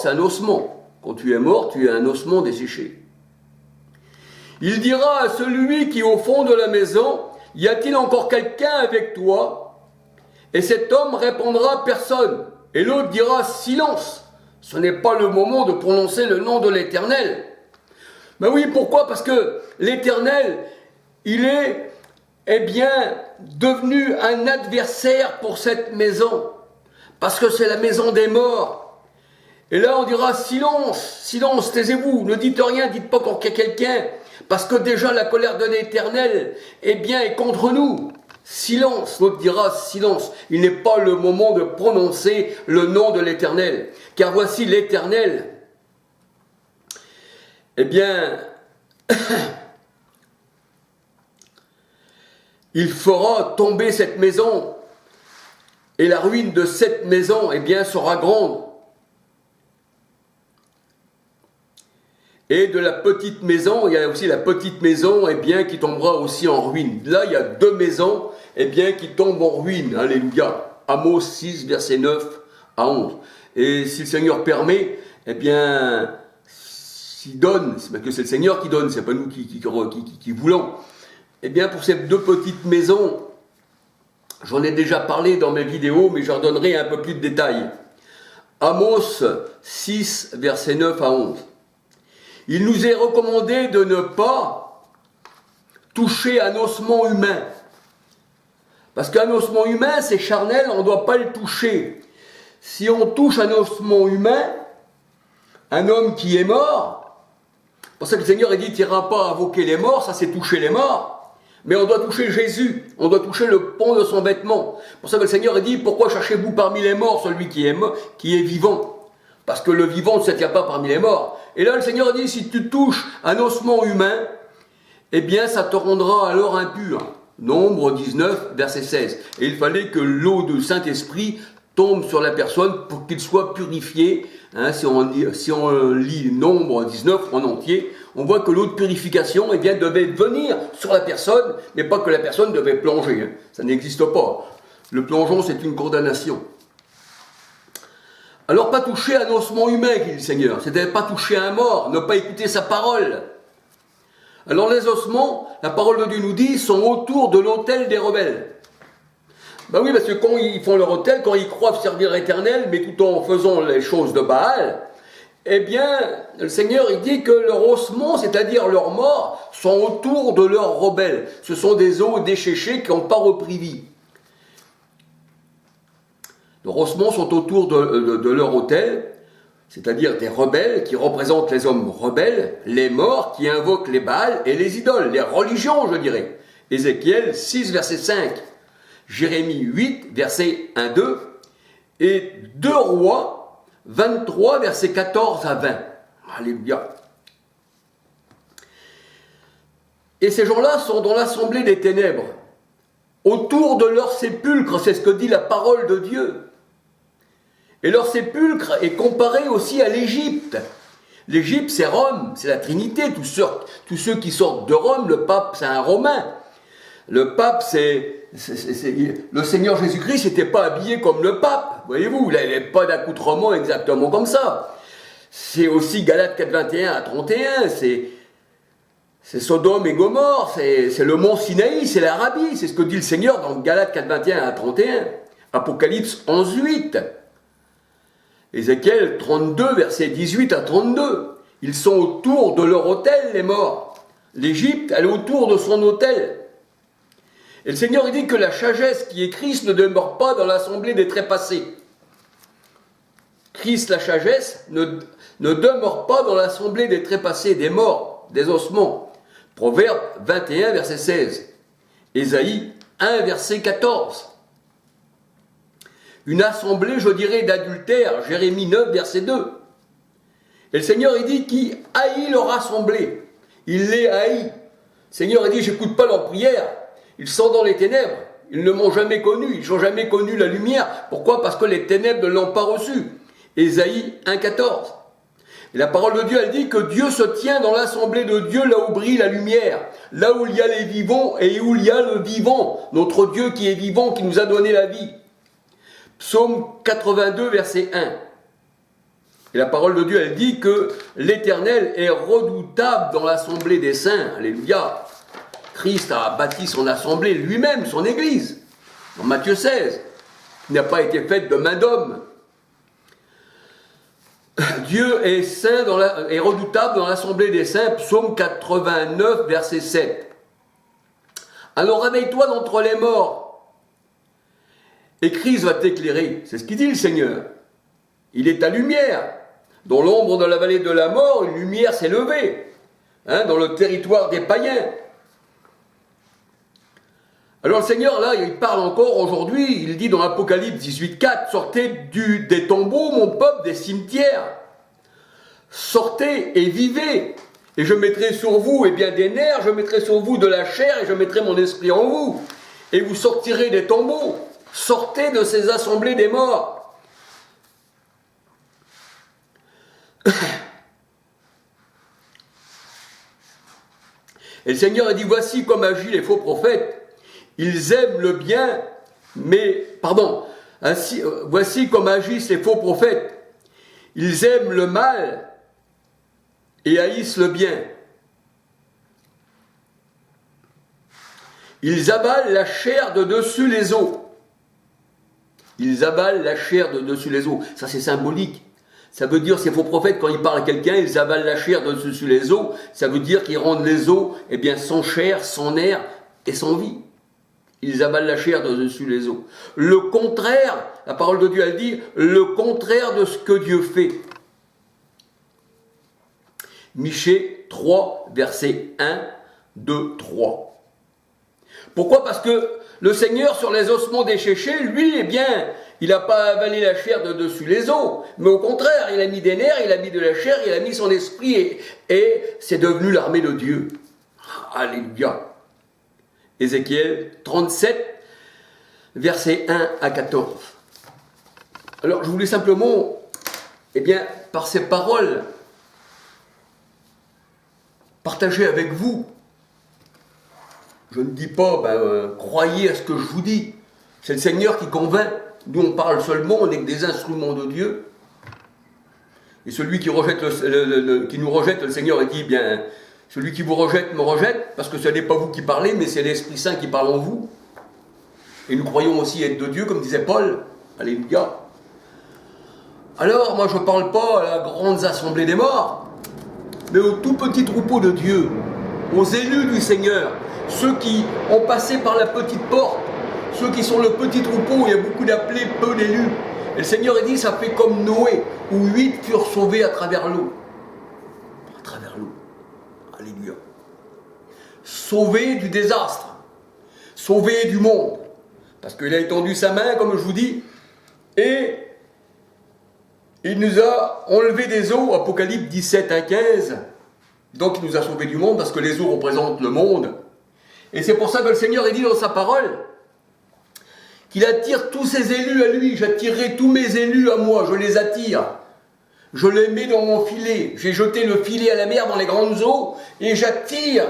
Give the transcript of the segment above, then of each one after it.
c'est un ossement. Quand tu es mort, tu es un ossement desséché. Il dira à celui qui est au fond de la maison, y a-t-il encore quelqu'un avec toi? Et cet homme répondra personne. Et l'autre dira silence. Ce n'est pas le moment de prononcer le nom de l'Éternel. Ben oui, pourquoi? Parce que l'Éternel, il est, eh bien, devenu un adversaire pour cette maison. Parce que c'est la maison des morts. Et là, on dira silence, silence, taisez-vous, ne dites rien, dites pas qu'il y a quelqu'un. Parce que déjà la colère de l'Éternel, eh bien, est contre nous. Silence, l'autre dira silence. Il n'est pas le moment de prononcer le nom de l'Éternel. Car voici l'Éternel. Eh bien, il fera tomber cette maison. Et la ruine de cette maison, eh bien, sera grande. Et de la petite maison, il y a aussi la petite maison, eh bien, qui tombera aussi en ruine. Là, il y a deux maisons, eh bien, qui tombent en ruine. Alléluia. Amos 6, versets 9 à 11. Et si le Seigneur permet, eh bien, s'il donne, c'est parce que c'est le Seigneur qui donne, c'est pas nous qui voulons. Eh bien, pour ces deux petites maisons, j'en ai déjà parlé dans mes vidéos, mais j'en donnerai un peu plus de détails. Amos 6, versets 9 à 11. Il nous est recommandé de ne pas toucher un ossement humain. Parce qu'un ossement humain, c'est charnel, on ne doit pas le toucher. Si on touche un ossement humain, un homme qui est mort, c'est pour ça que le Seigneur a dit, tu n'iras pas invoquer les morts, ça c'est toucher les morts. Mais on doit toucher Jésus, on doit toucher le pont de son vêtement. C'est pour ça que le Seigneur a dit, pourquoi cherchez-vous parmi les morts celui qui est vivant? Parce que le vivant ne se tient pas parmi les morts. Et là, le Seigneur dit, si tu touches un ossement humain, eh bien, ça te rendra alors impur. Nombre 19, verset 16. Et il fallait que l'eau du Saint-Esprit tombe sur la personne pour qu'il soit purifié. Hein, si on lit Nombre 19 en entier, on voit que l'eau de purification, eh bien, devait venir sur la personne, mais pas que la personne devait plonger. Hein. Ça n'existe pas. Le plongeon, c'est une condamnation. Alors, pas toucher un ossement humain, dit le Seigneur. C'est-à-dire pas toucher un mort, ne pas écouter sa parole. Alors, les ossements, la parole de Dieu nous dit, sont autour de l'autel des rebelles. Ben oui, parce que quand ils font leur autel, quand ils croient servir l'Éternel, mais tout en faisant les choses de Baal, eh bien, le Seigneur, il dit que leurs ossements, c'est-à-dire leurs morts, sont autour de leurs rebelles. Ce sont des os déchéchés qui n'ont pas repris vie. Leurs ossements sont autour de leur autel, c'est-à-dire des rebelles qui représentent les hommes rebelles, les morts qui invoquent les Baals et les idoles, les religions, je dirais. Ézéchiel 6, verset 5, Jérémie 8, verset 1-2, et 2 Rois 23, verset 14 à 20. Alléluia. Et ces gens-là sont dans l'assemblée des ténèbres, autour de leur sépulcre, c'est ce que dit la parole de Dieu. Et leur sépulcre est comparé aussi à l'Égypte. L'Égypte, c'est Rome, c'est la Trinité. Tous ceux qui sortent de Rome, le pape, c'est un Romain. Le pape, le Seigneur Jésus-Christ n'était pas habillé comme le pape. Voyez-vous, il n'avait pas d'accoutrement exactement comme ça. C'est aussi Galates 4, 21 à 31, c'est Sodome et Gomorrhe, c'est le mont Sinaï, c'est l'Arabie. C'est ce que dit le Seigneur dans Galates 4, 21 à 31. Apocalypse 11, 8. Ézéchiel 32, versets 18 à 32. Ils sont autour de leur autel, les morts. L'Égypte, elle est autour de son autel. Et le Seigneur, il dit que la sagesse qui est Christ ne demeure pas dans l'assemblée des trépassés. Christ, la sagesse, ne demeure pas dans l'assemblée des trépassés, des morts, des ossements. Proverbe 21, verset 16. Ésaïe 1, verset 14. Une assemblée, je dirais, d'adultères, Jérémie 9, verset 2. Et le Seigneur, il dit qu'il haït leur assemblée. Il les haït. Le Seigneur, il dit, j'écoute pas leur prière. Ils sont dans les ténèbres. Ils ne m'ont jamais connu. Ils n'ont jamais connu la lumière. Pourquoi? Parce que les ténèbres ne l'ont pas reçu. Ésaïe 1, 14. Et la parole de Dieu, elle dit que Dieu se tient dans l'assemblée de Dieu, là où brille la lumière. Là où il y a les vivants et où il y a le vivant. Notre Dieu qui est vivant, qui nous a donné la vie. Psaume 82, verset 1. Et la parole de Dieu, elle dit que l'Éternel est redoutable dans l'assemblée des saints. Alléluia. Christ a bâti son assemblée lui-même, son église. Dans Matthieu 16, qui n'a pas été faite de main d'homme. Dieu est saint est redoutable dans l'assemblée des saints, psaume 89, verset 7. Alors réveille-toi d'entre les morts, et Christ va t'éclairer. C'est ce qu'il dit le Seigneur. Il est ta lumière. Dans l'ombre de la vallée de la mort, une lumière s'est levée, dans le territoire des païens. Alors le Seigneur, là, il parle encore aujourd'hui, il dit dans l'Apocalypse 18,4, sortez des tombeaux, mon peuple, des cimetières. Sortez et vivez, et je mettrai sur vous des nerfs, je mettrai sur vous de la chair, et je mettrai mon esprit en vous. Et vous sortirez des tombeaux, sortez de ces assemblées des morts. Et le Seigneur a dit, voici comme agissent les faux prophètes. Ils aiment le bien, voici comme agissent les faux prophètes. Ils aiment le mal et haïssent le bien. Ils avalent la chair de dessus les os. Ils avalent la chair de dessus les os. Ça, c'est symbolique. Ça veut dire, ces faux prophètes, quand ils parlent à quelqu'un, ils avalent la chair de dessus les os. Ça veut dire qu'ils rendent les os, sans chair, sans nerf et sans vie. Ils avalent la chair de dessus les os. Le contraire, la parole de Dieu, elle dit, le contraire de ce que Dieu fait. Michée 3, versets 1, 2, 3. Pourquoi? Parce que le Seigneur, sur les ossements desséchés, lui, il n'a pas avalé la chair de dessus les os, mais au contraire, il a mis des nerfs, il a mis de la chair, il a mis son esprit, et c'est devenu l'armée de Dieu. Alléluia. Ézéchiel 37, versets 1 à 14. Alors, je voulais simplement, par ces paroles, partager avec vous. Je ne dis pas, croyez à ce que je vous dis. C'est le Seigneur qui convainc. Nous, on parle seulement, on est que des instruments de Dieu. Et celui qui rejette qui nous rejette, le Seigneur a dit, celui qui vous rejette me rejette, parce que ce n'est pas vous qui parlez, mais c'est l'Esprit Saint qui parle en vous. Et nous croyons aussi être de Dieu, comme disait Paul. Alléluia. Alors, moi, je ne parle pas à la grande assemblée des morts, mais au tout petit troupeau de Dieu, aux élus du Seigneur, ceux qui ont passé par la petite porte, ceux qui sont le petit troupeau, il y a beaucoup d'appelés, peu d'élus. Et le Seigneur a dit, ça fait comme Noé, où 8 furent sauvés à travers l'eau. À travers l'eau. Alléluia. Sauvés du désastre. Sauvés du monde. Parce qu'il a étendu sa main, comme je vous dis, et il nous a enlevé des eaux, Apocalypse 17 à 15. Donc il nous a sauvés du monde, parce que les eaux représentent le monde. Et c'est pour ça que le Seigneur a dit dans sa parole, qu'il attire tous ses élus à lui. J'attirerai tous mes élus à moi, je les attire. Je les mets dans mon filet. J'ai jeté le filet à la mer dans les grandes eaux, et j'attire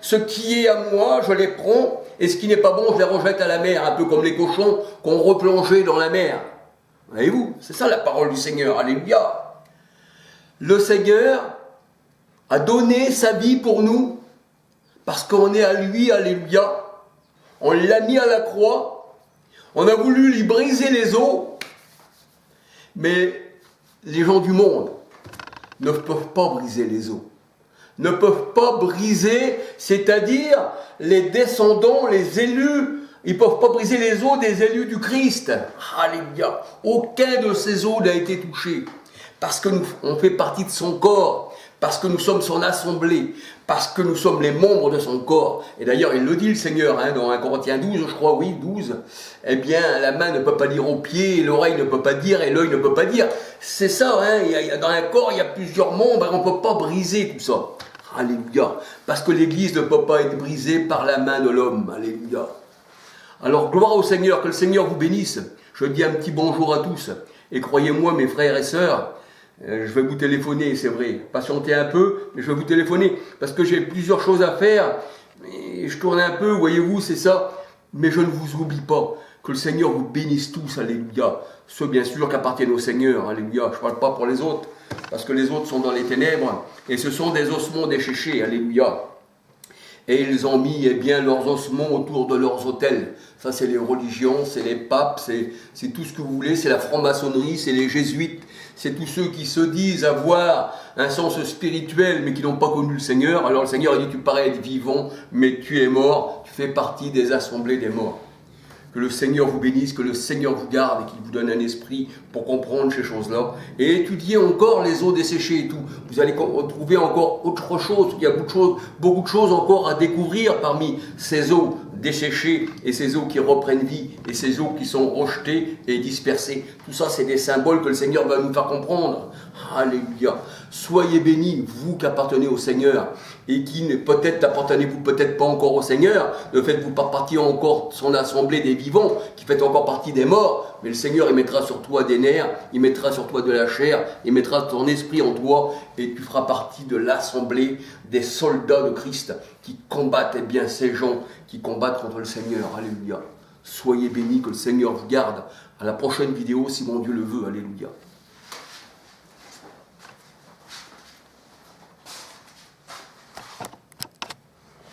ce qui est à moi, je les prends, et ce qui n'est pas bon, je les rejette à la mer, un peu comme les cochons qu'on replongeait dans la mer. Voyez-vous, c'est ça la parole du Seigneur. Alléluia. Le Seigneur a donné sa vie pour nous, parce qu'on est à lui, alléluia. On l'a mis à la croix, on a voulu lui briser les os, mais les gens du monde ne peuvent pas briser les os. Ne peuvent pas briser, c'est-à-dire les descendants, les élus, ils ne peuvent pas briser les os des élus du Christ. Alléluia. Aucun de ces os n'a été touché, parce que on fait partie de son corps, parce que nous sommes son assemblée, parce que nous sommes les membres de son corps. Et d'ailleurs, il le dit le Seigneur, dans 1 Corinthiens 12, je crois, oui, 12. La main ne peut pas dire au pied, l'oreille ne peut pas dire, et l'œil ne peut pas dire. C'est ça, dans un corps, il y a plusieurs membres, et on ne peut pas briser tout ça. Alléluia. Parce que l'Église ne peut pas être brisée par la main de l'homme. Alléluia. Alors, gloire au Seigneur, que le Seigneur vous bénisse. Je dis un petit bonjour à tous. Et croyez-moi, mes frères et sœurs, je vais vous téléphoner, c'est vrai. Patientez un peu, mais je vais vous téléphoner. Parce que j'ai plusieurs choses à faire. Et je tourne un peu, voyez-vous, c'est ça. Mais je ne vous oublie pas. Que le Seigneur vous bénisse tous, alléluia. Ceux, bien sûr, qui appartiennent au Seigneur, alléluia. Je ne parle pas pour les autres. parce que les autres sont dans les ténèbres, et ce sont des ossements desséchés, alléluia. Et ils ont mis bien leurs ossements autour de leurs autels. Ça, c'est les religions, c'est les papes, c'est tout ce que vous voulez, c'est la franc-maçonnerie, c'est les jésuites, c'est tous ceux qui se disent avoir un sens spirituel, mais qui n'ont pas connu le Seigneur. Alors le Seigneur a dit, tu parais être vivant, mais tu es mort, tu fais partie des assemblées des morts. Que le Seigneur vous bénisse, que le Seigneur vous garde et qu'il vous donne un esprit pour comprendre ces choses-là. Et étudiez encore les eaux desséchées et tout. Vous allez trouver encore autre chose. Il y a beaucoup de choses encore à découvrir parmi ces eaux desséchées et ces eaux qui reprennent vie et ces eaux qui sont rejetées et dispersées. Tout ça, c'est des symboles que le Seigneur va nous faire comprendre. Alléluia. Soyez bénis, vous qui appartenez au Seigneur et qui peut-être appartenez-vous peut-être pas encore au Seigneur, ne faites-vous pas partie encore de son assemblée des vivants, qui fait encore partie des morts, mais le Seigneur, il mettra sur toi des nerfs, il mettra sur toi de la chair, il mettra ton esprit en toi, et tu feras partie de l'assemblée des soldats de Christ, qui combattent, eh bien, ces gens qui combattent contre le Seigneur. Alléluia. Soyez bénis, que le Seigneur vous garde. À la prochaine vidéo, si mon Dieu le veut. Alléluia.